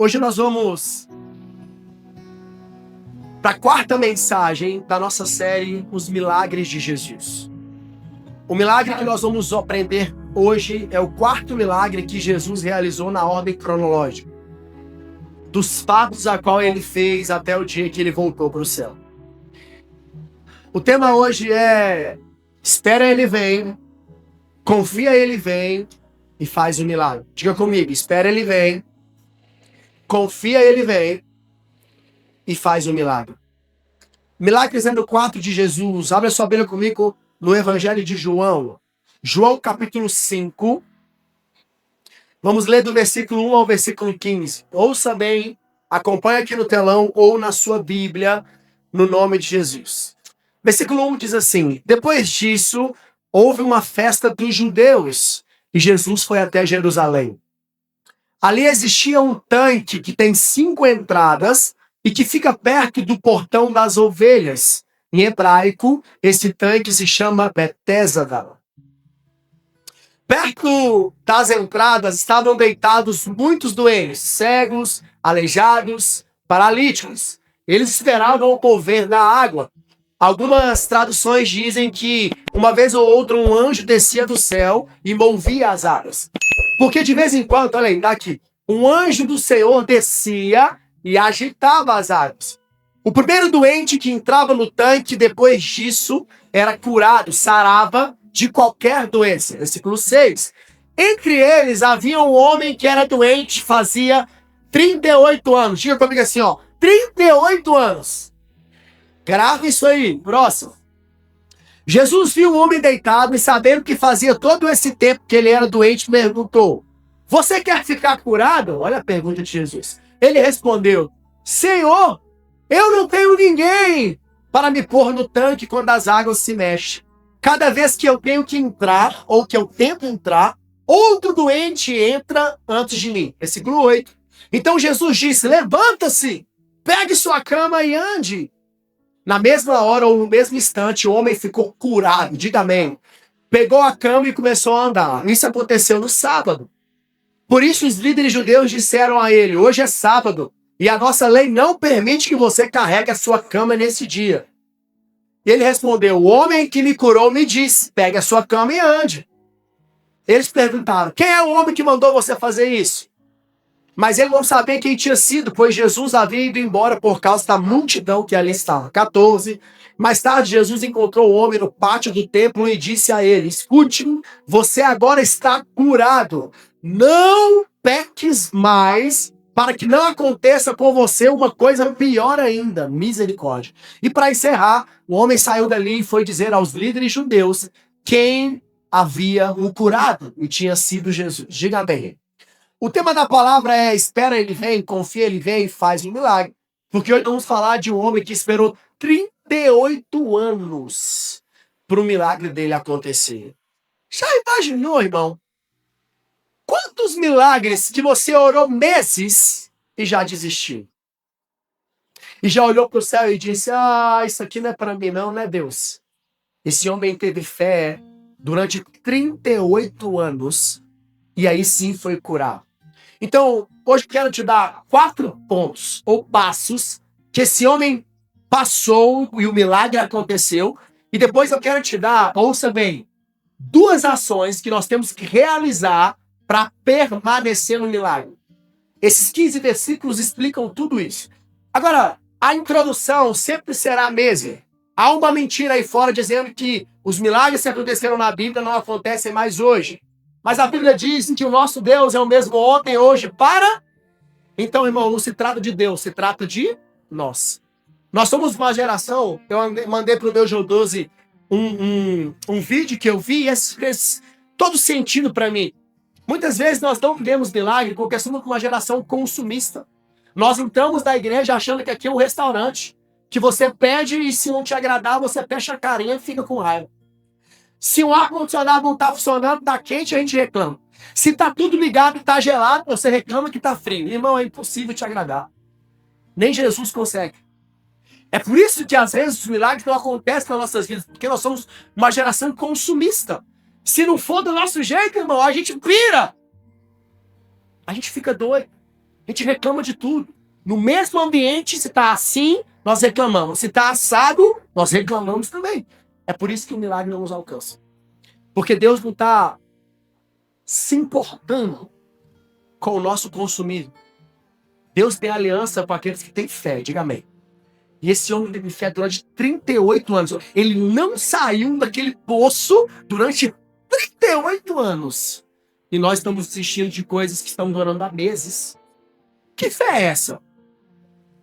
Hoje nós vamos para a quarta mensagem da nossa série Os Milagres de Jesus. O milagre que nós vamos aprender hoje é o quarto milagre que Jesus realizou na ordem cronológica, dos fatos a qual ele fez até o dia que ele voltou para o céu. O tema hoje é: espera ele vem, confia ele vem e faz o milagre. Diga comigo: espera ele vem, confia ele vem e faz o milagre. Milagres no 4 de Jesus. Abre a sua Bíblia comigo no Evangelho de João. João capítulo 5. Vamos ler do versículo 1 ao versículo 15. Ouça bem, acompanhe aqui no telão ou na sua Bíblia, no nome de Jesus. Versículo 1 diz assim: depois disso, houve uma festa dos judeus e Jesus foi até Jerusalém. Ali existia um tanque que tem 5 entradas e que fica perto do portão das ovelhas. Em hebraico, esse tanque se chama Betesda. Perto das entradas estavam deitados muitos doentes, cegos, aleijados, paralíticos. Eles esperavam o mover da água. Algumas traduções dizem que uma vez ou outra um anjo descia do céu e movia as águas. Porque de vez em quando, olha aí, daqui, um anjo do Senhor descia e agitava as águas. O primeiro doente que entrava no tanque depois disso era curado, sarava de qualquer doença. Versículo 6. Entre eles havia um homem que era doente, fazia 38 anos. Diga comigo assim, 38 anos. Grave isso aí. Próximo. Jesus viu o homem deitado e, sabendo que fazia todo esse tempo que ele era doente, perguntou: você quer ficar curado? Olha a pergunta de Jesus. Ele respondeu: Senhor, eu não tenho ninguém para me pôr no tanque quando as águas se mexem. Cada vez que eu tenho que entrar, ou que eu tento entrar, outro doente entra antes de mim. Versículo 8. Então Jesus disse: levanta-se, pegue sua cama e ande. Na mesma hora ou no mesmo instante, o homem ficou curado. Diga amém. Pegou a cama e começou a andar. Isso aconteceu no sábado. Por isso os líderes judeus disseram a ele: hoje é sábado e a nossa lei não permite que você carregue a sua cama nesse dia. E ele respondeu: o homem que me curou me disse, pegue a sua cama e ande. Eles perguntaram: quem é o homem que mandou você fazer isso? Mas ele não sabia quem tinha sido, pois Jesus havia ido embora por causa da multidão que ali estava. 14. Mais tarde, Jesus encontrou o homem no pátio do templo e disse a ele: escute-me, você agora está curado. Não peques mais, para que não aconteça com você uma coisa pior ainda. Misericórdia. E para encerrar, o homem saiu dali e foi dizer aos líderes judeus quem havia o curado, e tinha sido Jesus. Diga bem. O tema da palavra é: espera ele vem, confia ele vem e faz um milagre. Porque hoje vamos falar de um homem que esperou 38 anos para o milagre dele acontecer. Já imaginou, irmão? Quantos milagres que você orou meses e já desistiu? E já olhou para o céu e disse: isso aqui não é para mim não, né, Deus? Esse homem teve fé durante 38 anos e aí sim foi curado. Então, hoje quero te dar 4 pontos ou passos que esse homem passou e o milagre aconteceu. E depois eu quero te dar, ouça bem, 2 ações que nós temos que realizar para permanecer no milagre. Esses 15 versículos explicam tudo isso. Agora, a introdução sempre será a mesma. Há uma mentira aí fora dizendo que os milagres que aconteceram na Bíblia não acontecem mais hoje. Mas a Bíblia diz que o nosso Deus é o mesmo ontem, hoje, para... Então, irmão, não se trata de Deus, se trata de nós. Nós somos uma geração, eu mandei para o meu João 12 um vídeo que eu vi e fez todo sentido para mim. Muitas vezes nós não vemos milagre porque somos uma geração consumista. Nós entramos na igreja achando que aqui é um restaurante, que você pede e se não te agradar, você fecha a carinha e fica com raiva. Se o ar-condicionado não está funcionando, está quente, a gente reclama. Se está tudo ligado e está gelado, você reclama que está frio. Irmão, é impossível te agradar. Nem Jesus consegue. É por isso que às vezes os milagres não acontecem nas nossas vidas, porque nós somos uma geração consumista. Se não for do nosso jeito, irmão, a gente pira. A gente fica doido. A gente reclama de tudo. No mesmo ambiente, se está assim, nós reclamamos. Se está assado, nós reclamamos também. É por isso que o milagre não nos alcança. Porque Deus não está se importando com o nosso consumismo. Deus tem aliança com aqueles que têm fé, diga amém. E esse homem teve fé durante 38 anos. Ele não saiu daquele poço durante 38 anos. E nós estamos desistindo de coisas que estão durando há meses. Que fé é essa?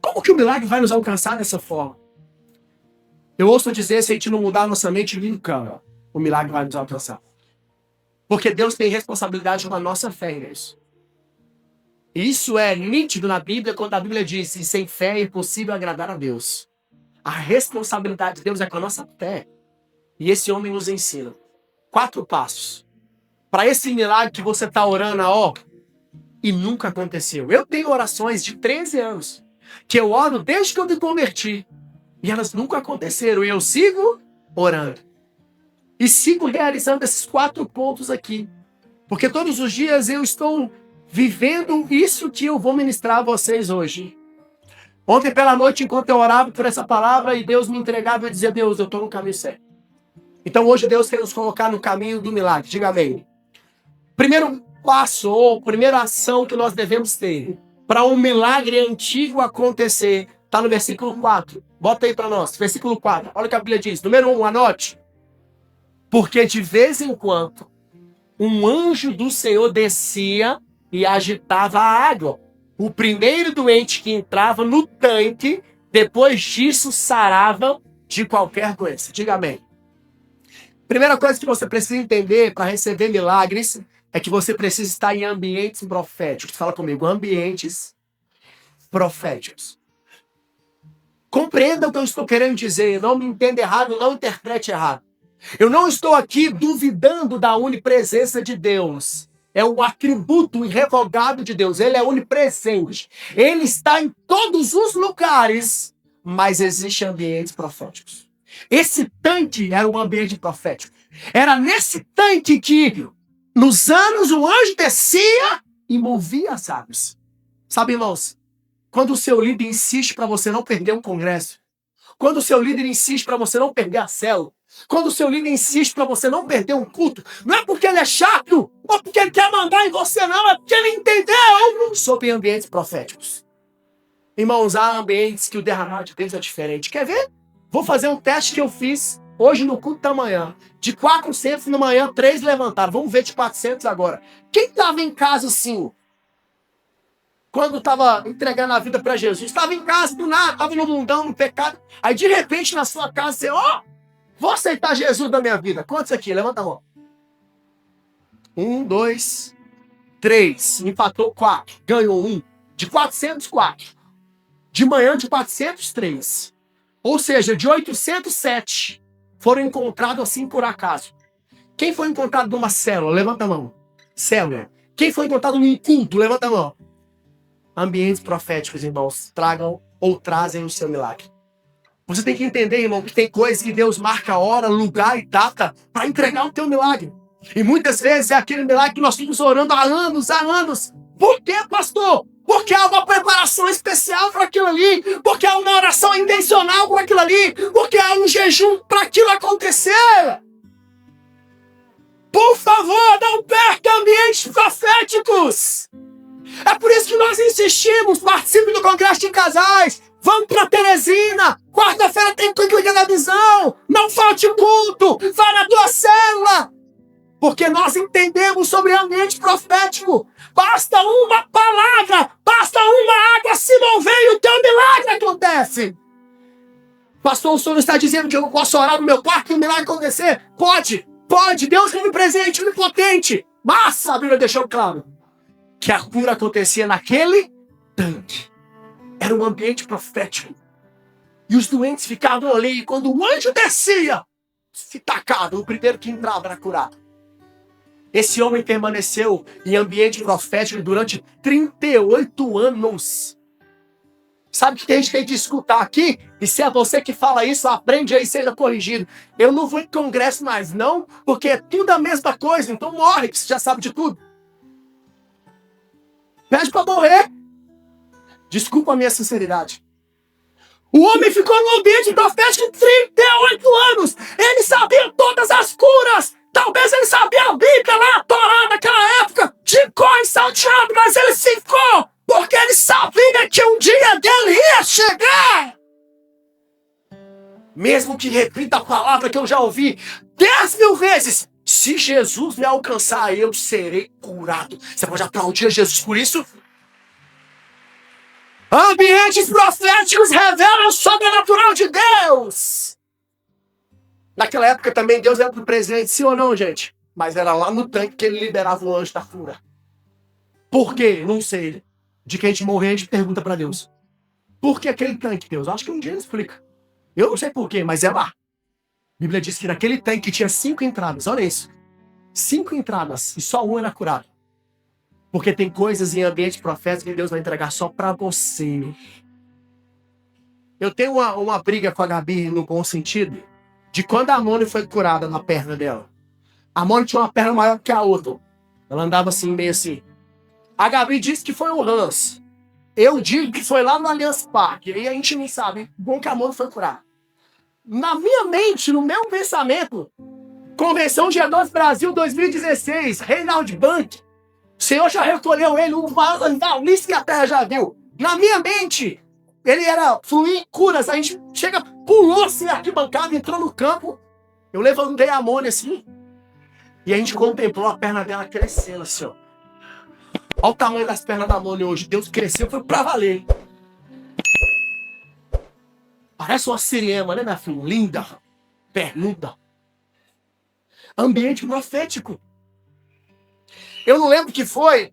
Como que o milagre vai nos alcançar dessa forma? Eu ouço dizer, se a gente não mudar a nossa mente, nunca o milagre vai nos alcançar. Porque Deus tem responsabilidade com a nossa fé nisso. Isso é nítido na Bíblia, quando a Bíblia diz que sem fé é impossível agradar a Deus. A responsabilidade de Deus é com a nossa fé. E esse homem nos ensina 4 passos para esse milagre que você está orando, e nunca aconteceu. Eu tenho orações de 13 anos que eu oro desde que eu me converti. E elas nunca aconteceram. E eu sigo orando. E sigo realizando esses 4 pontos aqui. Porque todos os dias eu estou vivendo isso que eu vou ministrar a vocês hoje. Ontem pela noite, enquanto eu orava por essa palavra e Deus me entregava, eu dizia, Deus, eu estou no caminho certo. Então hoje Deus quer nos colocar no caminho do milagre. Diga amém. Primeiro passo, ou primeira ação que nós devemos ter para um milagre antigo acontecer, está no versículo 4. Bota aí para nós, versículo 4. Olha o que a Bíblia diz. Número 1, anote. Porque de vez em quando, um anjo do Senhor descia e agitava a água. O primeiro doente que entrava no tanque, depois disso, sarava de qualquer doença. Diga amém. Primeira coisa que você precisa entender para receber milagres é que você precisa estar em ambientes proféticos. Fala comigo, ambientes proféticos. Compreenda o que eu estou querendo dizer. Não me entenda errado, não interprete errado. Eu não estou aqui duvidando da onipresença de Deus. É um atributo irrevogável de Deus. Ele é onipresente. Ele está em todos os lugares, mas existem ambientes proféticos. Esse tanque era um ambiente profético. Era nesse tanque que, nos anos, o anjo descia e movia as águas. Sabe, irmãos, quando o seu líder insiste para você não perder um congresso, quando o seu líder insiste para você não perder a célula, quando o seu líder insiste para você não perder um culto, não é porque ele é chato, ou porque ele quer mandar em você, não, é porque ele entendeu sobre ambientes proféticos. Irmãos, há ambientes que o derramar de Deus é diferente. Quer ver? Vou fazer um teste que eu fiz hoje no culto da manhã. De 400 na manhã, 3 levantaram. Vamos ver de 400 agora. Quem estava em casa assim? Quando estava entregando a vida para Jesus, estava em casa do nada, estava no mundão, no pecado. Aí de repente na sua casa você, vou aceitar Jesus na minha vida. Quantos aqui? Levanta a mão. 1, 2, 3. Empatou 4. Ganhou 1. De 400, 4. De manhã de 400, 3. Ou seja, de 807 foram encontrados assim por acaso. Quem foi encontrado numa célula? Levanta a mão. Célula. Quem foi encontrado num culto? Levanta a mão. Ambientes proféticos, irmãos, tragam ou trazem o seu milagre. Você tem que entender, irmão, que tem coisas que Deus marca hora, lugar e data para entregar o teu milagre. E muitas vezes é aquele milagre que nós estamos orando há anos. Por quê, pastor? Porque há uma preparação especial para aquilo ali. Porque há uma oração intencional para aquilo ali. Porque há um jejum para aquilo acontecer. Por favor, não perca ambientes proféticos. É por isso que nós insistimos. Participe do Congresso de Casais. Vamos para Teresina. Quarta-feira tem Clínica da Visão. Não falte culto. Vai na tua célula. Porque nós entendemos sobre ambiente profético. Basta uma palavra, basta uma água se mover e o teu milagre acontece. Pastor, o senhor está dizendo que eu posso orar no meu quarto e o milagre acontecer? Pode. Deus é onipresente, onipotente. Mas a Bíblia deixou claro que a cura acontecia naquele tanque. Era um ambiente profético. E os doentes ficavam ali. E quando o anjo descia, se tacava, o primeiro que entrava era curado. Esse homem permaneceu em ambiente profético durante 38 anos. Sabe o que a gente tem que escutar aqui? E se é você que fala isso, aprende aí, seja corrigido. Eu não vou em congresso mais, não, porque é tudo a mesma coisa. Então morre, que você já sabe de tudo. Pede para morrer. Desculpa a minha sinceridade. O homem ficou no ambiente profético 38 anos. Ele sabia todas as curas. Talvez ele sabia a Bíblia lá, a Torá naquela época, de cor e salteado, mas ele ficou porque ele sabia que um dia dele ia chegar. Mesmo que repita a palavra que eu já ouvi 10.000 vezes, se Jesus me alcançar, eu serei curado. Você pode aplaudir a Jesus por isso? Ambientes proféticos revelam o sobrenatural de Deus. Naquela época também Deus era presente, sim ou não, gente? Mas era lá no tanque que ele liberava o anjo da cura. Por quê? Não sei. De que a gente morrer, a gente pergunta para Deus. Por que aquele tanque, Deus? Acho que um dia ele explica. Eu não sei por quê, mas é lá. A Bíblia diz que naquele tanque tinha 5 entradas. Olha isso. 5 entradas e só uma era curada. Porque tem coisas em ambiente profético que Deus vai entregar só para você. Eu tenho uma briga com a Gabi no bom sentido. De quando a Amônia foi curada na perna dela. A Amônia tinha uma perna maior que a outra. Ela andava assim, meio assim. A Gabi disse que foi o Hans. Eu digo que foi lá no Allianz Parque. E a gente não sabe. Bom que a Amônia foi curada. Na minha mente, no meu pensamento, Convenção G2 Brasil 2016, Reinald Bank. O Senhor já recolheu ele, o maior analista que a terra já viu. Na minha mente, ele era fluir em curas. A gente chega, pulou assim na arquibancada, entrou no campo. Eu levantei a Amônia assim. E a gente contemplou a perna dela crescendo assim, ó. Olha o tamanho das pernas da Amônia hoje. Deus cresceu, foi pra valer. Parece uma siriema, né, minha filha? Linda, pernuda. Ambiente profético. Eu não lembro que foi.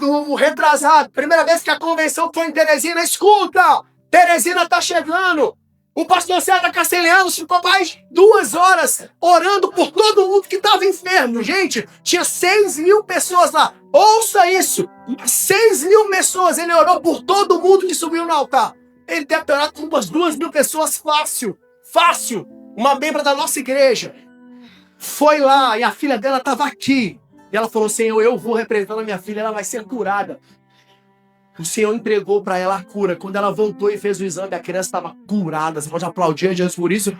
No retrasado. Primeira vez que a convenção foi em Teresina. Escuta! Teresina tá chegando. O pastor César Castelhanos ficou mais 2 horas orando por todo mundo que estava enfermo. Gente, tinha 6.000 pessoas lá. Ouça isso. 6.000 pessoas. Ele orou por todo mundo que subiu no altar. Ele deve ter orado com umas 2.000 pessoas fácil. Fácil. Uma membra da nossa igreja. Foi lá e a filha dela estava aqui. E ela falou, Senhor, eu vou representando a minha filha, ela vai ser curada. O Senhor entregou para ela a cura. Quando ela voltou e fez o exame, a criança estava curada. Você pode aplaudir a Jesus por isso?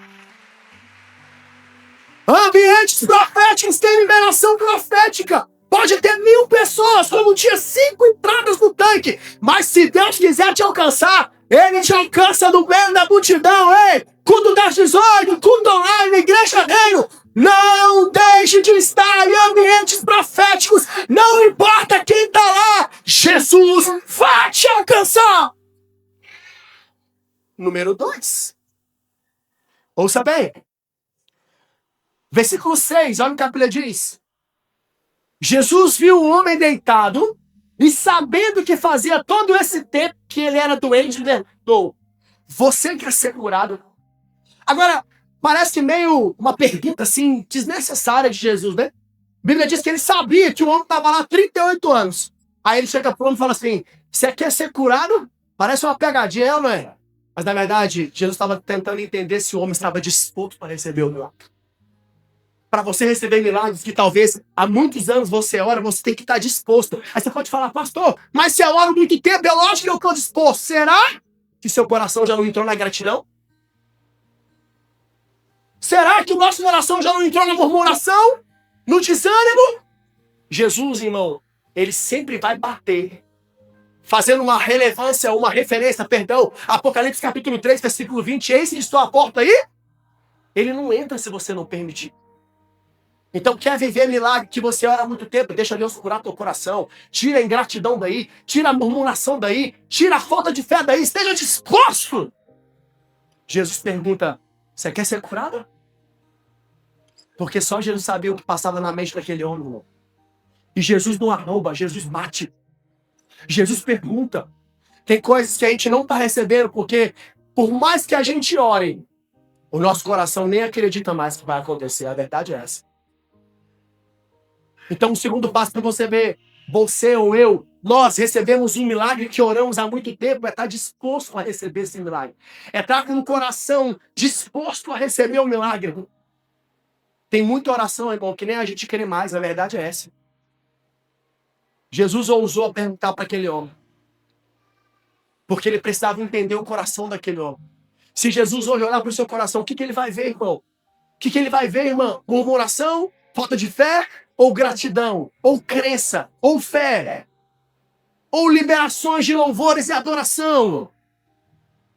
Ambientes proféticos têm liberação profética. Pode ter 1.000 pessoas, como tinha 5 entradas no tanque. Mas se Deus quiser te alcançar, Ele te alcança no meio da multidão, hein? Culto das 18, culto online, igreja reino. Não deixe de estar em ambientes proféticos. Não importa quem está lá. Jesus vai te alcançar. Número 2. Ouça bem. Versículo 6, olha o que a Bíblia diz. Jesus viu o homem deitado e sabendo que fazia todo esse tempo que ele era doente, perguntou, você quer ser curado? Agora, parece meio uma pergunta assim, desnecessária de Jesus, né? A Bíblia diz que ele sabia que o homem estava lá há 38 anos. Aí ele chega para o homem e fala assim, você quer ser curado? Parece uma pegadinha, não é? Mas na verdade, Jesus estava tentando entender se o homem estava disposto para receber o milagre. Para você receber milagres que talvez há muitos anos você ora, você tem que estar disposto. Aí você pode falar, pastor, mas se eu oro muito tempo, é lógico que eu estou disposto. Será que seu coração já não entrou na gratidão? Será que o nosso coração já não entrou na murmuração? No desânimo? Jesus, irmão, ele sempre vai bater. Fazendo uma relevância, uma referência, perdão. Apocalipse capítulo 3, versículo 20. Eis que estou à porta aí. Ele não entra se você não permitir. Então, quer viver milagre que você ora há muito tempo? Deixa Deus curar teu coração. Tira a ingratidão daí. Tira a murmuração daí. Tira a falta de fé daí. Esteja disposto. Jesus pergunta, você quer ser curado? Porque só Jesus sabia o que passava na mente daquele homem, irmão. E Jesus não arroba, Jesus bate. Jesus pergunta. Tem coisas que a gente não está recebendo porque, por mais que a gente ore, o nosso coração nem acredita mais que vai acontecer. A verdade é essa. Então, o segundo passo para você ver, você ou eu, nós recebemos um milagre que oramos há muito tempo, é estar disposto a receber esse milagre. É estar com o coração disposto a receber o milagre. Tem muita oração, irmão, que nem a gente quer mais, a verdade é essa. Jesus ousou perguntar para aquele homem, Porque ele precisava entender o coração daquele homem. Se Jesus hoje olhar para o seu coração, o que ele vai ver, irmão? O que ele vai ver, irmã? Murmuração? Falta de fé? Ou gratidão? Ou crença? Ou fé? Ou liberações de louvores e adoração?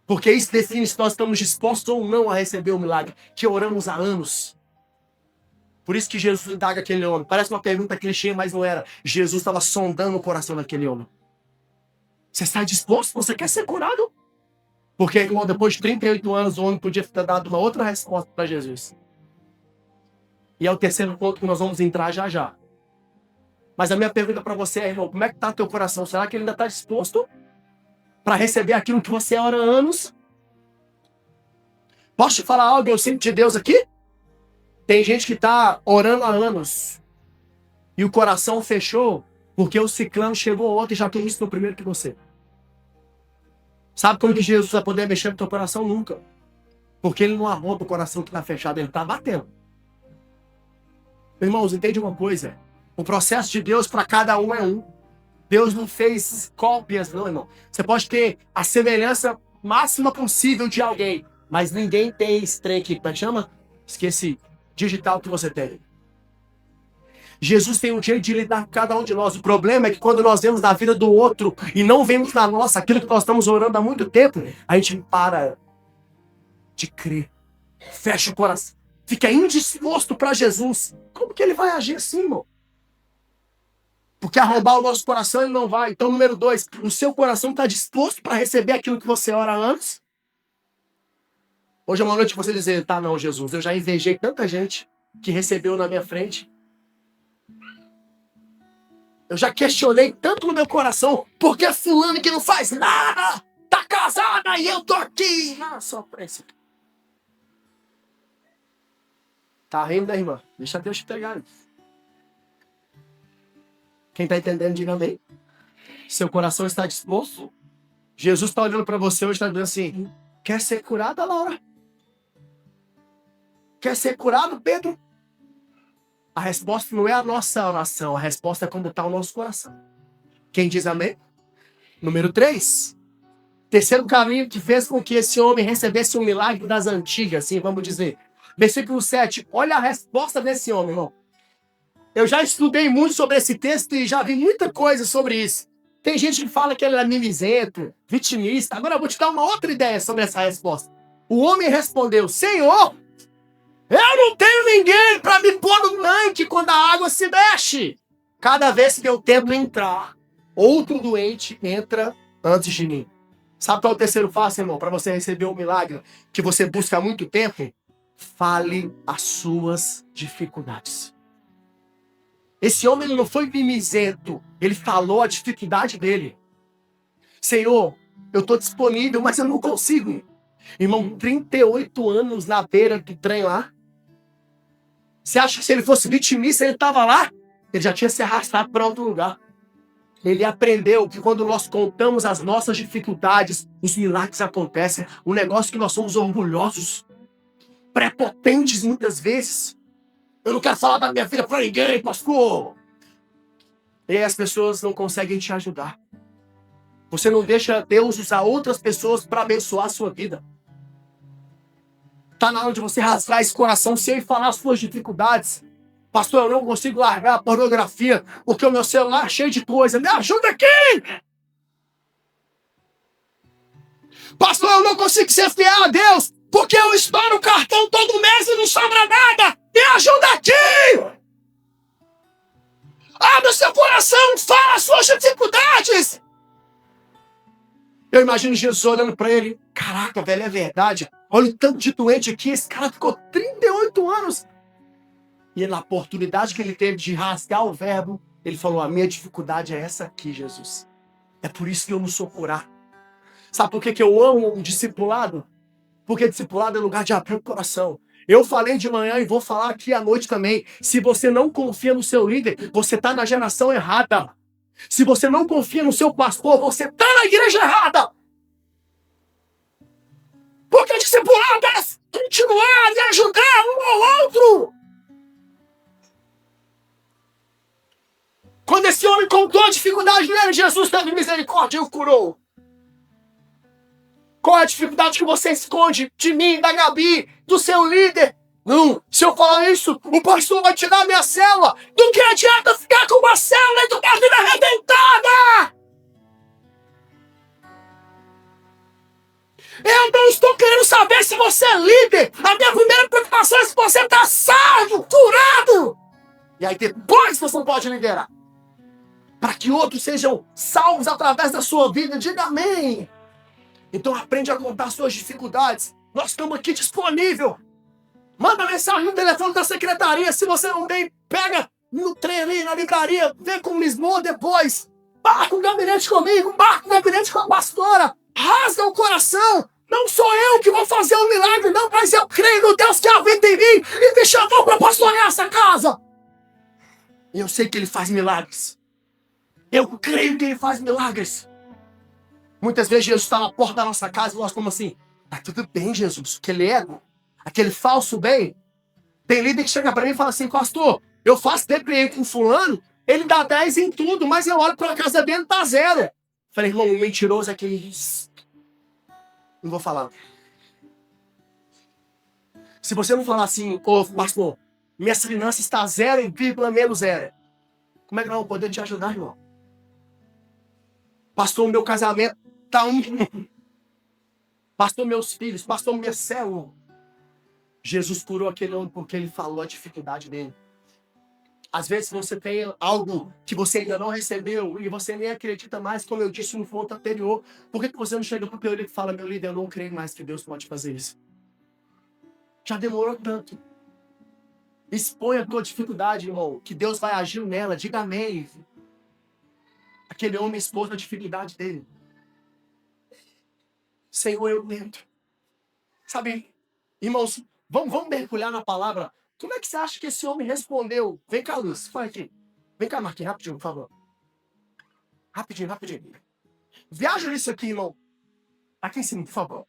Porque isso define se nós estamos dispostos ou não a receber o milagre que oramos há anos. Por isso que Jesus indaga aquele homem. Parece uma pergunta clichê, mas não era. Jesus estava sondando o coração daquele homem. Você está disposto? Você quer ser curado? Porque, irmão, depois de 38 anos, o homem podia ter dado uma outra resposta para Jesus. E é o terceiro ponto que nós vamos entrar já já. Mas a minha pergunta para você é, irmão, como é que está teu coração? Será que ele ainda está disposto para receber aquilo que você ora há anos? Posso te falar algo, eu sinto de Deus aqui? Tem gente que está orando há anos e o coração fechou porque o ciclano chegou ontem e já tem isso no primeiro que você. Sabe como que Jesus vai poder mexer no teu coração? Nunca. Porque ele não arromba o coração que está fechado, ele está batendo. Irmãos, entende uma coisa? O processo de Deus para cada um é um. Deus não fez cópias, não, irmão. Você pode ter a semelhança máxima possível de alguém, mas ninguém tem esse trem aqui. Como é que chama? Esqueci. Digital que você tem. Jesus tem um jeito de lidar com cada um de nós. O problema é que quando nós vemos na vida do outro e não vemos na nossa aquilo que nós estamos orando há muito tempo, a gente para de crer. Fecha o coração. Fica indisposto para Jesus. Como que ele vai agir assim, irmão? Porque arrombar o nosso coração ele não vai. Então, número 2, o seu coração está disposto para receber aquilo que você ora antes? Hoje é uma noite você dizer, tá não, Jesus, eu já invejei tanta gente que recebeu na minha frente. Eu já questionei tanto no meu coração, por que fulano que não faz nada, tá casada e eu tô aqui. Ah, só pra isso. Tá rindo, né, irmã? Deixa Deus te pegar. Quem tá entendendo, diga amém. Seu coração está disposto? Jesus está olhando para você hoje e está dizendo assim, quer ser curada, Laura? Quer ser curado, Pedro? A resposta não é a nossa oração, a resposta é como está o nosso coração. Quem diz amém? Número 3. Terceiro caminho que fez com que esse homem recebesse um milagre das antigas, assim, vamos dizer. Versículo 7. Olha a resposta desse homem, irmão. Eu já estudei muito sobre esse texto e já vi muita coisa sobre isso. Tem gente que fala que ele é mimizento, vitimista. Agora eu vou te dar uma outra ideia sobre essa resposta. O homem respondeu, Senhor, eu não tenho ninguém para me pôr no tanque quando a água se mexe. Cada vez que meu tempo entrar, outro doente entra antes de mim. Sabe qual é o terceiro passo, irmão? Para você receber o milagre que você busca há muito tempo? Fale as suas dificuldades. Esse homem não foi mimizento. Ele falou a dificuldade dele. Senhor, eu estou disponível, mas eu não consigo. Irmão, 38 anos na beira do trem lá. Você acha que se ele fosse vitimista, ele estava lá? Ele já tinha se arrastado para outro lugar. Ele aprendeu que quando nós contamos as nossas dificuldades, os milagres acontecem. O negócio é que nós somos orgulhosos, prepotentes muitas vezes. Eu não quero falar da minha vida para ninguém, pastor. E aí as pessoas não conseguem te ajudar. Você não deixa Deus usar outras pessoas para abençoar a sua vida. Está na hora de você rasgar esse coração seu e falar as suas dificuldades. Pastor, eu não consigo largar a pornografia porque o meu celular é cheio de coisa. Me ajuda aqui! Pastor, eu não consigo ser fiel a Deus porque eu estouro o cartão todo mês e não sobra nada. Me ajuda aqui! Abre o seu coração, fala as suas dificuldades. Eu imagino Jesus olhando para ele. Caraca, velho, é verdade. Olha o tanto de doente aqui. Esse cara ficou 38 anos. E na oportunidade que ele teve de rasgar o verbo, ele falou, a minha dificuldade é essa aqui, Jesus. É por isso que eu não sou curado. Sabe por que eu amo um discipulado? Porque discipulado é lugar de abrir o coração. Eu falei de manhã e vou falar aqui à noite também. Se você não confia no seu líder, você está na geração errada. Se você não confia no seu pastor, você está na igreja errada. Porque discipulado é continuar e ajudar um ao outro. Quando esse homem contou a dificuldade dele, Jesus teve misericórdia e o curou. Qual é a dificuldade que você esconde de mim, da Gabi, do seu líder? Não, se eu falar isso, o pastor vai tirar minha célula. Do que adianta ficar com uma célula e com a vida arrebentada? Eu não estou querendo saber se você é líder. A minha primeira preocupação é se você está salvo, curado. E aí depois você pode liderar. Para que outros sejam salvos através da sua vida. Diga amém. Então aprende a contar suas dificuldades. Nós estamos aqui disponível. Manda mensagem no telefone da secretaria. Se você não tem, pega no trem ali, na livraria. Vem com Lisboa depois. Marca um gabinete comigo. Marca um gabinete com a pastora. Rasga o coração. Não sou eu que vou fazer o milagre, não. Mas eu creio no Deus que habita em mim e me chamou para pastorear essa casa. E eu sei que Ele faz milagres. Eu creio que Ele faz milagres. Muitas vezes Jesus está na porta da nossa casa e nós estamos assim, tá tudo bem, Jesus. Aquele ego, aquele falso bem. Tem líder que chega para mim e fala assim, pastor, eu faço DPI com fulano, ele dá 10 em tudo, mas eu olho para a casa dele e tá 0. Falei, irmão, o mentiroso é que não vou falar. Se você não falar assim, ô pastor, minha finança está 0,-0. Como é que nós vamos poder te ajudar, irmão? Pastor, meu casamento está 1. Pastor, meus filhos. Pastor, minha célula. Jesus curou aquele homem porque Ele falou a dificuldade dele. Às vezes você tem algo que você ainda não recebeu e você nem acredita mais, como eu disse no ponto anterior. Por que você não chega para o teu líder e fala, meu líder, eu não creio mais que Deus pode fazer isso? Já demorou tanto. Expõe a tua dificuldade, irmão, que Deus vai agir nela. Diga amém. Aquele homem expôs a dificuldade dele. Senhor, eu tento. Sabe, irmãos, vamos mergulhar na palavra. Como é que você acha que esse homem respondeu? Vem cá, Luz, vai aqui. Vem cá, Marquinhos, rapidinho, por favor. Rapidinho. Viaja nisso aqui, irmão. Aqui em cima, por favor.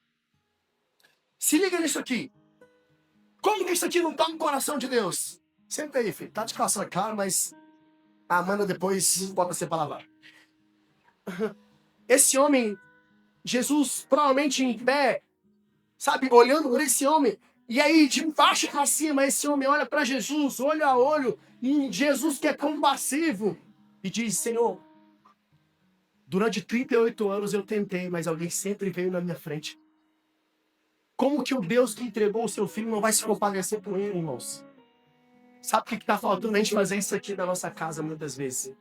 Se liga nisso aqui. Como que isso aqui não está no coração de Deus? Senta aí, filho. Tá de calça clara, mas a Amanda depois bota você para lavar. Esse homem, Jesus provavelmente em pé, sabe, olhando por esse homem, e aí de baixo para cima, esse homem olha para Jesus, olho a olho, e Jesus que é compassivo, e diz, Senhor, durante 38 anos eu tentei, mas alguém sempre veio na minha frente. Como que o Deus que entregou o seu filho não vai se compadecer com ele, irmãos? Sabe o que está faltando a gente fazer isso aqui na nossa casa muitas vezes?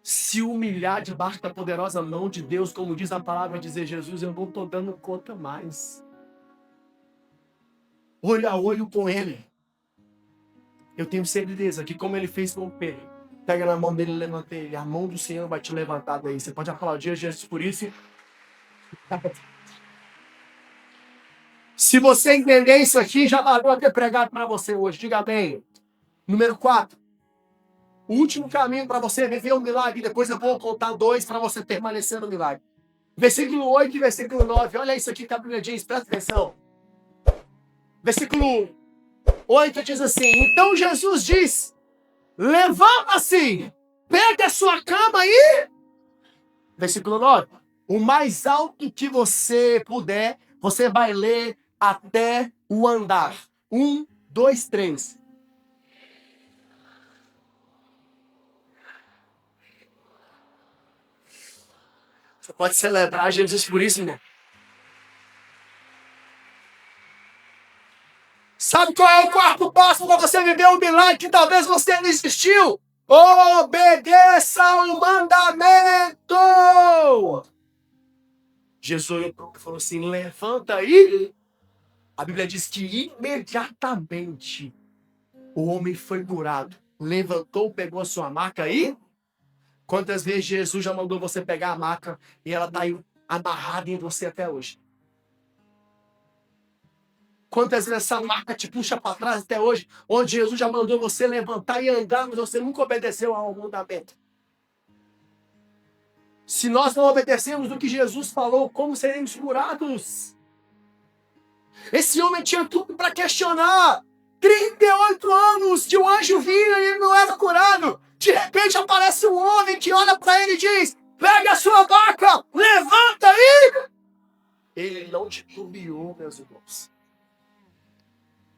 Se humilhar debaixo da poderosa mão de Deus, como diz a palavra, dizer, Jesus, eu não estou dando conta mais. Olho a olho com Ele. Eu tenho certeza que como Ele fez com Pedro, pega na mão dele e levanta ele. A mão do Senhor vai te levantar daí. Você pode aplaudir Jesus por isso. Se você entender isso aqui, já valeu a ter pregado para você hoje. Diga bem. Número 4. O último caminho para você viver um milagre. Depois eu vou contar 2 para você permanecer no milagre. Versículo 8 e versículo 9. Olha isso aqui que a Bíblia diz. Presta atenção. Versículo 8 diz assim. Então Jesus diz. Levanta-se. Pega a sua cama e... Versículo 9. O mais alto que você puder, você vai ler até o andar. 1, 2, 3. Você pode celebrar Jesus por isso, irmão. Sabe qual é o quarto passo para você viver um milagre que talvez você não existiu? Obedeça o mandamento! Jesus falou assim, levanta aí. A Bíblia diz que imediatamente o homem foi curado. Levantou, pegou a sua maca aí. Quantas vezes Jesus já mandou você pegar a maca e ela está aí amarrada em você até hoje? Quantas vezes essa maca te puxa para trás até hoje, onde Jesus já mandou você levantar e andar, mas você nunca obedeceu ao mandamento? Se nós não obedecemos o que Jesus falou, como seremos curados? Esse homem tinha tudo para questionar. 38 anos que o anjo vinha e ele não era curado. De repente aparece um homem que olha para ele e diz, pega a sua maca, levanta aí. ele não titubeou, meus irmãos.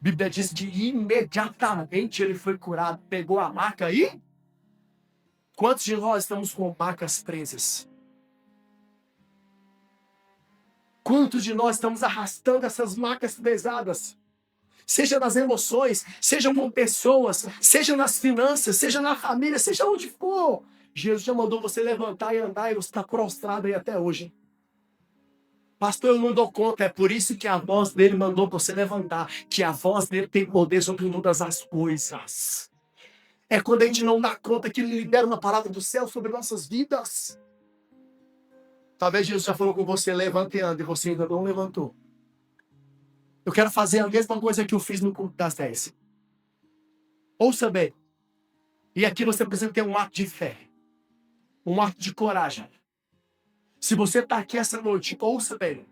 A Bíblia diz que imediatamente ele foi curado, pegou a maca e... Quantos de nós estamos com macas presas? Quantos de nós estamos arrastando essas macas pesadas? Seja nas emoções, seja com pessoas, seja nas finanças, seja na família, seja onde for. Jesus já mandou você levantar e andar e você está prostrado aí até hoje. Pastor, eu não dou conta. É por isso que a voz dele mandou você levantar. Que a voz dele tem poder sobre todas as coisas. É quando a gente não dá conta que ele libera uma palavra do céu sobre nossas vidas. Talvez Jesus já falou com você, levanta e anda, e você ainda não levantou. Eu quero fazer a mesma coisa que eu fiz no culto das 10. Ouça bem. E aqui você precisa ter um ato de fé. Um ato de coragem. Se você está aqui essa noite, ouça bem.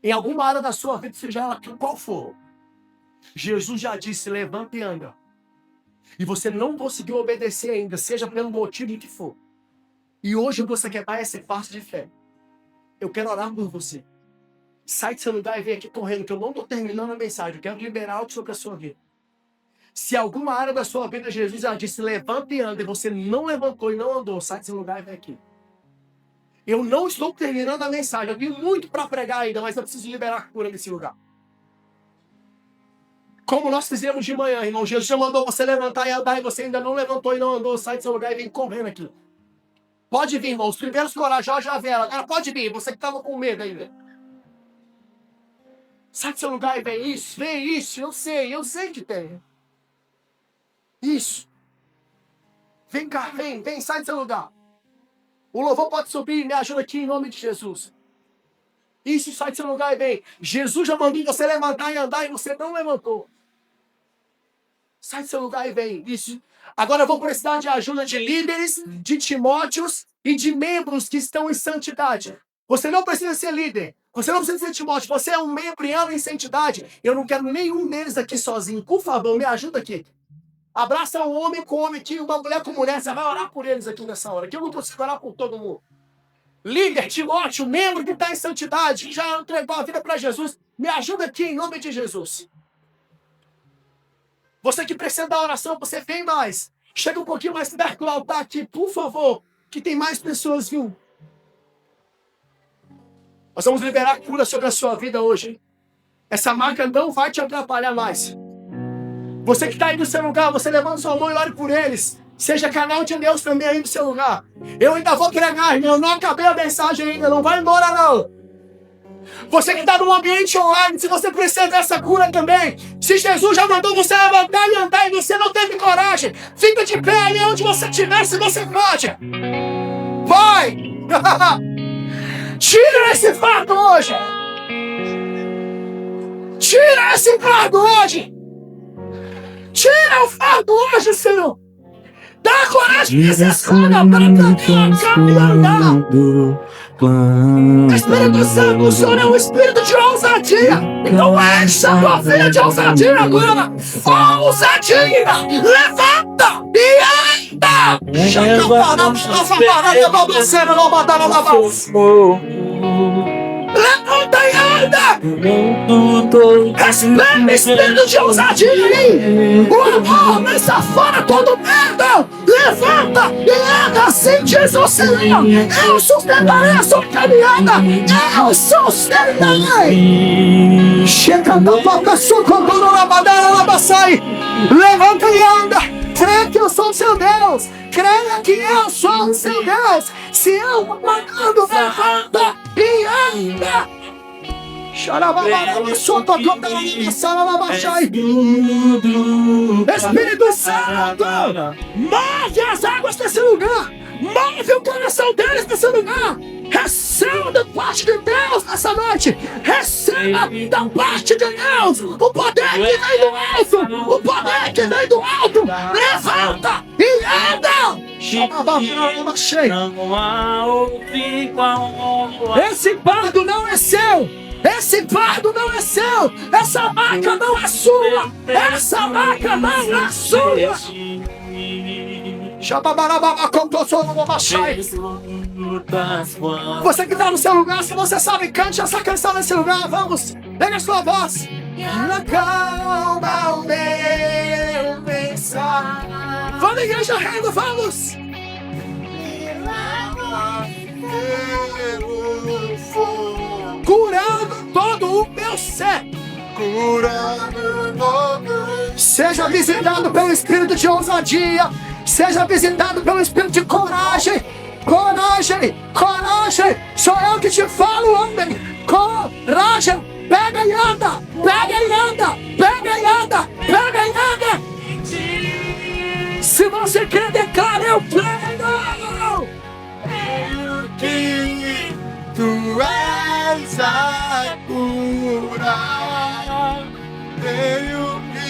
Em alguma área da sua vida, seja ela qual for, Jesus já disse, levanta e anda. E você não conseguiu obedecer ainda, seja pelo motivo que for. E hoje você quer dar esse passo de fé. Eu quero orar por você. Sai do seu lugar e vem aqui correndo, que eu não estou terminando a mensagem. Eu quero liberar algo sobre a sua vida. Se alguma área da sua vida, Jesus já disse, levanta e anda, e você não levantou e não andou, sai do seu lugar e vem aqui. Eu não estou terminando a mensagem. Eu tenho muito para pregar ainda, mas eu preciso liberar a cura nesse lugar. Como nós fizemos de manhã, irmão. Jesus já mandou você levantar e andar, e você ainda não levantou e não andou. Sai do seu lugar e vem correndo aqui. Pode vir, irmão. Os primeiros corajosos já vieram. Agora pode vir. Você que estava com medo ainda. Sai do seu lugar e vem isso. Vem isso. Eu sei que tem. Isso. Vem cá, vem. Sai do seu lugar. O louvor pode subir, me ajuda aqui em nome de Jesus. Isso, sai do seu lugar e vem. Jesus já mandou você levantar e andar e você não levantou. Sai do seu lugar e vem. Isso. Agora eu vou precisar de ajuda de líderes, de Timóteos e de membros que estão em santidade. Você não precisa ser líder. Você não precisa ser Timóteo. Você é um membro e anda em santidade. Eu não quero nenhum deles aqui sozinho. Por favor, me ajuda aqui. Abraça um homem com homem aqui, uma mulher com mulher. Você vai orar por eles aqui nessa hora. Que eu não consigo orar por todo mundo. Líder, Timóteo, membro que está em santidade, que já entregou a vida para Jesus. Me ajuda aqui em nome de Jesus. Você que precisa da oração, você vem mais. Chega um pouquinho mais perto do altar aqui, por favor. Que tem mais pessoas, viu? Nós vamos liberar cura sobre a sua vida hoje, hein? Essa marca não vai te atrapalhar mais. Você que está aí no seu lugar, você levanta sua mão e ore por eles. Seja canal de Deus também aí no seu lugar. Eu ainda vou pregar, irmão. Eu não acabei a mensagem ainda. Não vai embora, não. Você que está no ambiente online, se você precisa dessa cura também. Se Jesus já mandou você levantar e andar e você não teve coragem, fica de pé aí onde você estiver, se você pode. Vai! Tira esse fardo hoje. Tira esse fardo hoje. Tira o fardo hoje, Senhor. Dá coragem necessária para caminhar. Espírito Santo, o Senhor é um espírito de ousadia. Então encha a tua vida de ousadia agora. Ousadia. Levanta e anda. Levanta e anda! Espírito de ousadia aí! O amor lança fora todo medo! Levanta e anda assim, diz o Senhor! Eu sustentarei a sua caminhada! Eu sustentarei! Chega na boca, socorro, na badala, na baçai! Levanta e anda! Creia que eu sou o seu Deus! Creia que eu sou o seu Deus! Se eu mandando, levanta e anda! Espírito Santo, move as águas desse lugar, move o coração deles nesse lugar. Receba da parte de Deus nessa noite. Receba da parte de Deus o poder que vem do alto, o poder que vem do alto. Levanta e anda. Esse fardo não é seu. Esse fardo não é seu. Essa marca não é sua. Essa marca não é sua. Você que está no seu lugar, se você sabe, cante essa canção nesse lugar. Vamos, pega a sua voz. Acalma o meu pensar. Vamos, igreja reina, vamos. Curando todo o meu ser. Seja visitado pelo espírito de ousadia. Seja visitado pelo espírito de coragem. Coragem, coragem. Sou eu que te falo, homem. Coragem. Pega e anda. Pega e anda. Pega e anda. Pega e anda. Se você quer, declara: eu creio. Que tu és a cura. Tenho que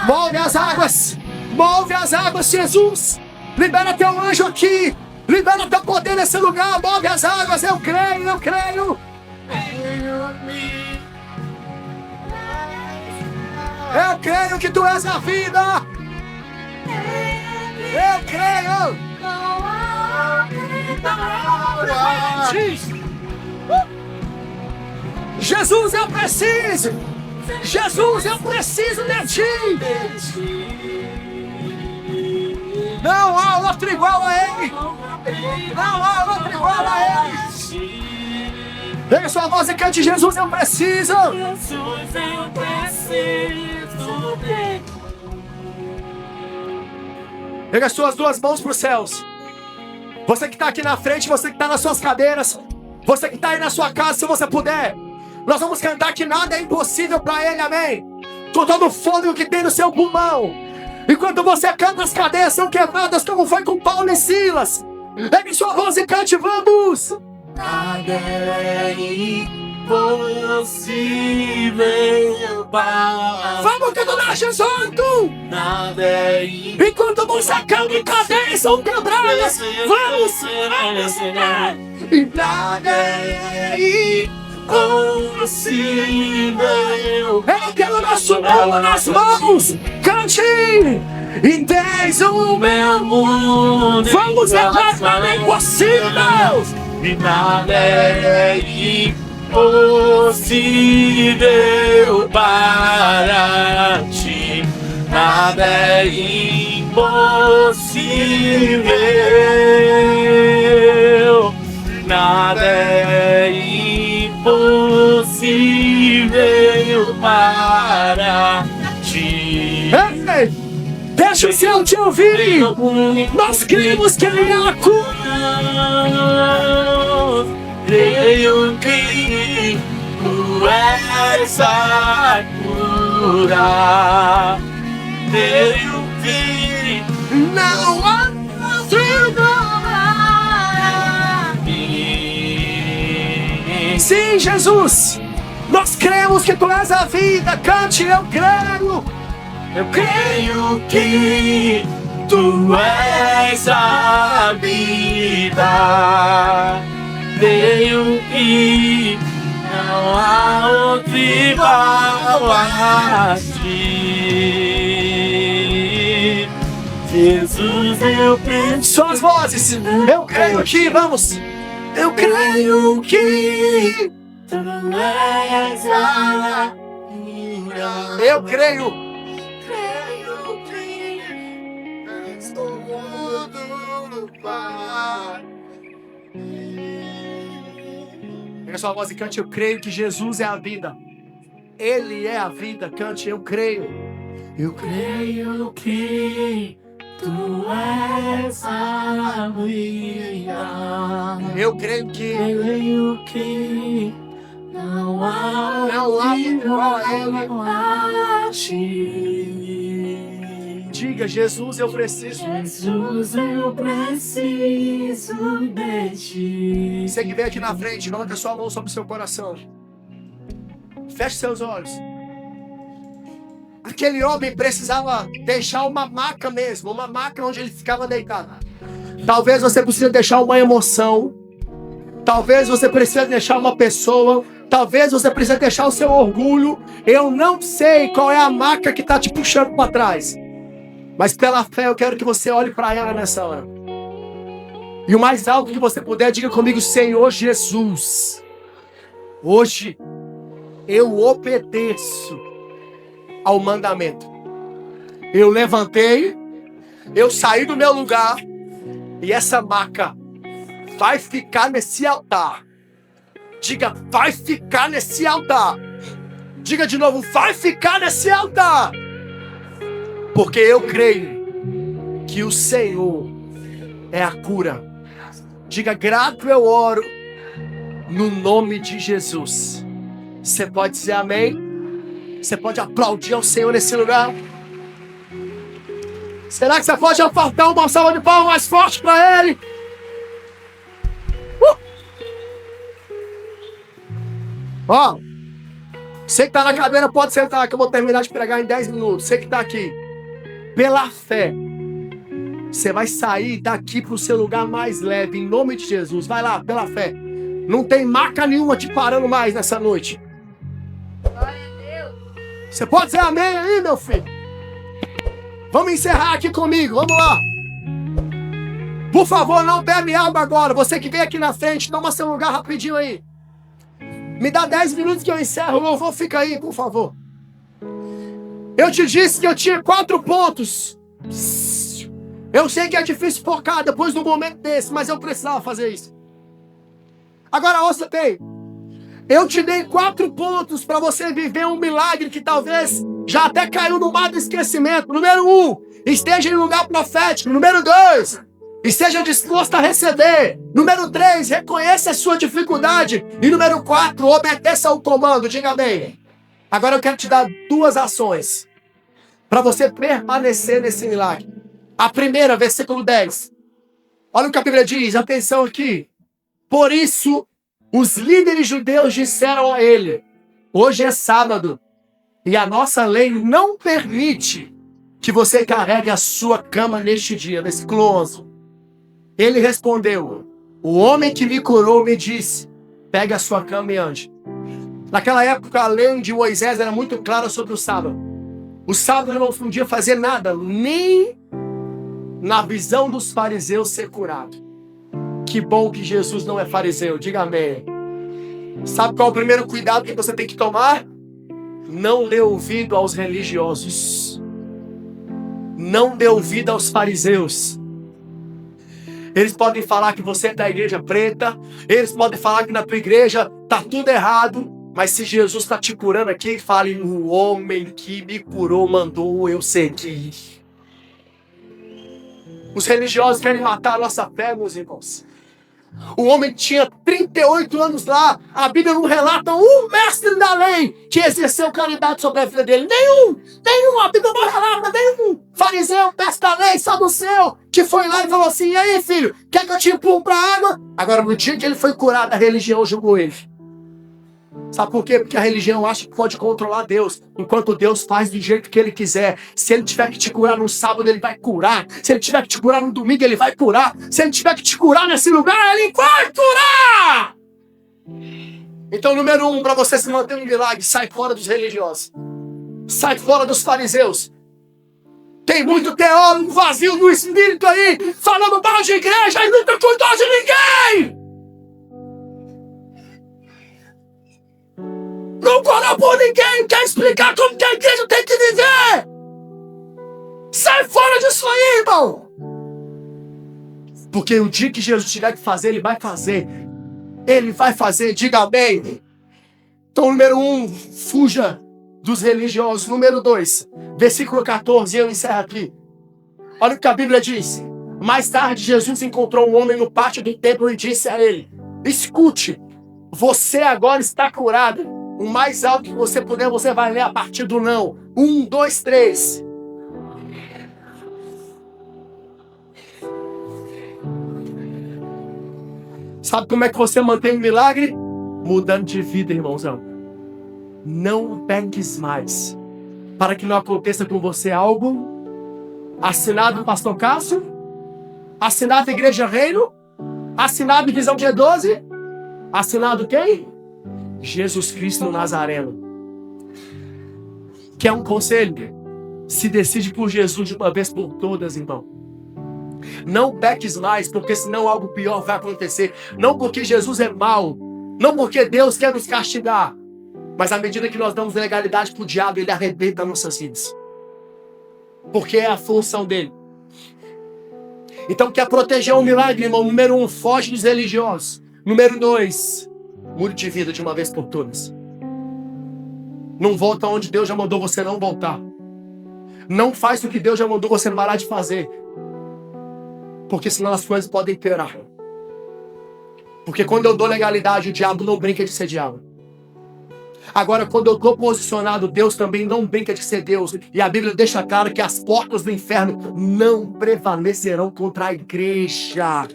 move as águas. Move as águas, Jesus. Libera teu anjo aqui. Libera teu poder nesse lugar. Move as águas. Eu creio, eu creio. Eu creio que tu és a vida. Eu creio. Jesus, eu preciso. Jesus, eu preciso de ti. Não há outro igual a ele. Não há outro igual a ele. Pega sua voz e cante: Jesus, eu preciso. Jesus, eu preciso de ti. Pega as suas duas mãos para os céus. Você que está aqui na frente, você que está nas suas cadeiras, você que está aí na sua casa, se você puder, nós vamos cantar que nada é impossível para Ele, amém? Com todo o fôlego que tem no seu pulmão. Enquanto você canta, as cadeias são quebradas, como foi com Paulo e Silas. Pegue sua voz e cante, vamos! Nada é impossível para... Vamos cantar, Jesus! Nada é Enquanto você canta e cadeias são quebradas, vamos! Nada é impossível. Erguendo nosso nome nas mãos, cante! E tens o meu mundo. Vamos cantar impossível! E nada é impossível para ti. Nada é impossível. Nada é impossível para ti. Ei, deixa o céu te ouvir. Nós cremos que Ele é a cura. Creio que tu és a cura. Creio que Não há sim, Jesus. Nós cremos que tu és a vida. Cante, eu creio. eu creio que tu és a vida. Creio que não há outro igual a ti. Jesus, eu creio. Suas vozes. Eu creio que, vamos. Eu creio que tu és a cura. eu creio. Creio que és tudo, Pai. Pega sua voz e cante, eu creio que Jesus é a vida. Ele é a vida, cante, eu creio. Eu creio que tu és a vida. Eu creio que Creio que não há igual a Ele. a ti. Diga, Jesus, eu preciso. Jesus, eu preciso de ti. Você que vem aqui na frente, coloca sua mão sobre o seu coração. Feche seus olhos. Aquele homem precisava deixar uma maca mesmo, uma maca onde ele ficava deitado. Talvez você precise deixar uma emoção. Talvez você precise deixar uma pessoa. Talvez você precise deixar o seu orgulho. Eu não sei qual é a maca que está te puxando para trás. Mas pela fé eu quero que você olhe para ela nessa hora. E o mais alto que você puder, diga comigo: Senhor Jesus, hoje eu obedeço ao mandamento. Eu levantei, eu saí do meu lugar, e essa maca vai ficar nesse altar. Diga: vai ficar nesse altar. Diga de novo: vai ficar nesse altar. Porque eu creio que o Senhor é a cura. Diga: grato eu oro no nome de Jesus. Você pode dizer amém? Você pode aplaudir ao Senhor nesse lugar? Será que você pode ofertar uma salva de palmas mais forte para Ele? Ó, você que está na cadeira pode sentar, que eu vou terminar de pregar em 10 minutos. Você que está aqui, pela fé, você vai sair daqui para o seu lugar mais leve, em nome de Jesus. Vai lá, pela fé. Não tem maca nenhuma te parando mais nessa noite. Glória a Deus. Você pode dizer amém aí, meu filho? Vamos encerrar aqui comigo, vamos lá. Por favor, não bebe água agora. Você que vem aqui na frente, toma seu lugar rapidinho aí. Me dá 10 minutos que eu encerro. O louvor fica aí, por favor. Eu te disse que eu tinha 4 pontos. Eu sei que é difícil focar depois de um momento desse, mas eu precisava fazer isso. Agora ouça bem. Eu te dei 4 pontos para você viver um milagre que talvez já até caiu no mar do esquecimento. Número 1, esteja em lugar profético. Número 2, esteja disposto a receber. Número 3, reconheça a sua dificuldade. E número 4, obedeça ao comando. Diga amém. Agora eu quero te dar 2 ações para você permanecer nesse milagre. A primeira, versículo 10. Olha o que a Bíblia diz. Atenção aqui. Por isso, os líderes judeus disseram a ele: hoje é sábado e a nossa lei não permite que você carregue a sua cama neste dia. Versículo 11. Ele respondeu: o homem que me curou me disse: pegue a sua cama e ande. Naquela época, a lei de Moisés era muito clara sobre o sábado. O sábado não podia fazer nada, nem na visão dos fariseus ser curado. Que bom que Jesus não é fariseu, diga amém. Sabe qual é o primeiro cuidado que você tem que tomar? Não dê ouvido aos religiosos. Não dê ouvido aos fariseus. Eles podem falar que você é da igreja preta. Eles podem falar que na tua igreja tá tudo errado. Mas se Jesus está te curando aqui, fale: o homem que me curou mandou eu seguir. Os religiosos querem matar a nossa fé, meus irmãos. O homem tinha 38 anos lá. A Bíblia não relata um mestre da lei que exerceu caridade sobre a vida dele. Nenhum. A Bíblia não relata nenhum fariseu, mestre da lei, saduceu, que foi lá e falou assim: e aí, filho, quer que eu te empurre pra água? Agora, no dia que ele foi curado, a religião julgou ele. Sabe por quê? Porque a religião acha que pode controlar Deus, enquanto Deus faz do jeito que Ele quiser. Se Ele tiver que te curar no sábado, Ele vai curar. Se Ele tiver que te curar no domingo, Ele vai curar. Se Ele tiver que te curar nesse lugar, Ele vai curar! Então, número 1, para você se manter no milagre, sai fora dos religiosos. Sai fora dos fariseus. Tem muito teólogo vazio do espírito aí, falando mal de igreja e nunca cuidou de ninguém! Não cora por ninguém, quer explicar como que a igreja tem que viver. Sai fora disso aí, irmão. Porque o dia que Jesus tiver que fazer, Ele vai fazer. Ele vai fazer, diga amém. Então, número 1, fuja dos religiosos. Número 2, versículo 14, eu encerro aqui. Olha o que a Bíblia diz. Mais tarde, Jesus encontrou um homem no pátio do templo e disse a ele: escute, você agora está curado. O mais alto que você puder, você vai ler a partir do não. 1, 2, 3. Sabe como é que você mantém o milagre? Mudando de vida, irmãozão. Não peques mais, para que não aconteça com você algo. Assinado Pastor Cássio, assinado Igreja Reino, assinado Visão G12, assinado quem? Jesus Cristo Nazareno. Quer um conselho? Se decide por Jesus de uma vez por todas, irmão. Não peques mais, porque senão algo pior vai acontecer. Não porque Jesus é mau, não porque Deus quer nos castigar, mas à medida que nós damos legalidade para o diabo, ele arrebenta nossas vidas. Porque é a função dele. Então, quer proteger um milagre, irmão? Número 1, foge dos religiosos. Número 2, mude de vida de uma vez por todas. Não volta onde Deus já mandou você não voltar. Não faz o que Deus já mandou você parar de fazer. Porque senão as coisas podem piorar. Porque quando eu dou legalidade, o diabo não brinca de ser diabo. Agora, quando eu estou posicionado, Deus também não brinca de ser Deus. E a Bíblia deixa claro que as portas do inferno não prevalecerão contra a igreja.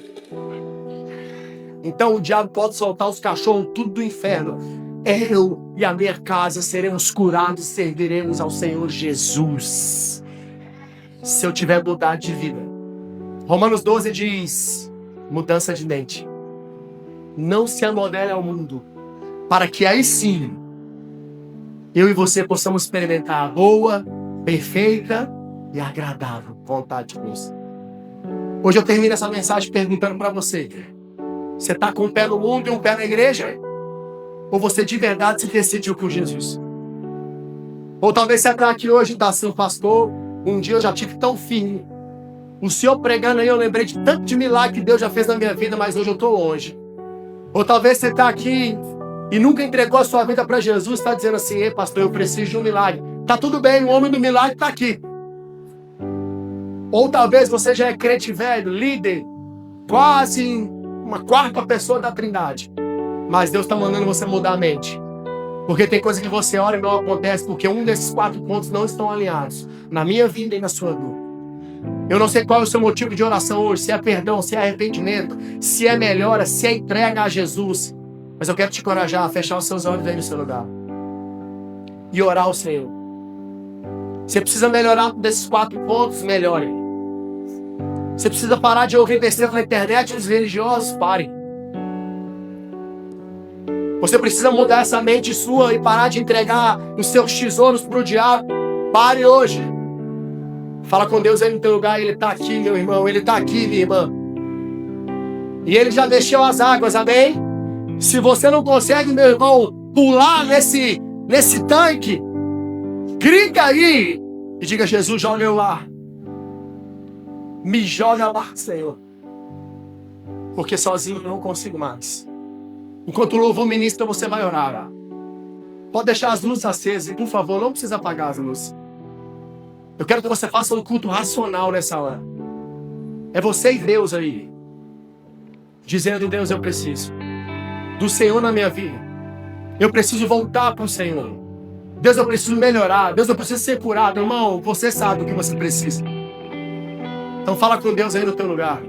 Então o diabo pode soltar os cachorros tudo do inferno. Eu e a minha casa seremos curados e serviremos ao Senhor Jesus. Se eu tiver mudado de vida. Romanos 12 diz, mudança de mente. Não se amodele ao mundo, para que aí sim, eu e você possamos experimentar a boa, perfeita e agradável vontade de Deus. Hoje eu termino essa mensagem perguntando para você. Você está com um pé no mundo e um pé na igreja? Ou você de verdade se decidiu por Jesus? Ou talvez você está aqui hoje e está assim, pastor, um dia eu já tive tão firme. O senhor pregando aí, eu lembrei de tanto de milagre que Deus já fez na minha vida, mas hoje eu estou longe. Ou talvez você está aqui e nunca entregou a sua vida para Jesus, está dizendo assim, ei pastor, eu preciso de um milagre. Tá tudo bem, o homem do milagre está aqui. Ou talvez você já é crente velho, líder, quase uma quarta pessoa da Trindade. Mas Deus está mandando você mudar a mente. Porque tem coisa que você ora e não acontece, porque um desses 4 pontos não estão alinhados. Na minha vida e na sua dor. Eu não sei qual é o seu motivo de oração hoje, se é perdão, se é arrependimento, se é melhora, se é entrega a Jesus. Mas eu quero te encorajar a fechar os seus olhos aí no seu lugar. E orar ao Senhor. Você precisa melhorar um desses 4 pontos, melhore. Você precisa parar de ouvir besteira na internet, os religiosos, parem. Você precisa mudar essa mente sua e parar de entregar os seus tesouros para o diabo. Pare hoje. Fala com Deus aí no teu lugar. Ele está aqui, meu irmão. Ele está aqui, minha irmã. E Ele já mexeu as águas, amém? Se você não consegue, meu irmão, pular nesse tanque, grita aí e diga, Jesus, joga eu lá. Me joga lá, Senhor. Porque sozinho eu não consigo mais. Enquanto o louvor ministra, você vai orar. Pode deixar as luzes acesas. E, por favor, não precisa apagar as luzes. Eu quero que você faça um culto racional nessa hora. É você e Deus aí. Dizendo, Deus, eu preciso do Senhor na minha vida. Eu preciso voltar para o Senhor. Deus, eu preciso melhorar. Deus, eu preciso ser curado. Irmão, você sabe o que você precisa. Então fala com Deus aí no teu lugar.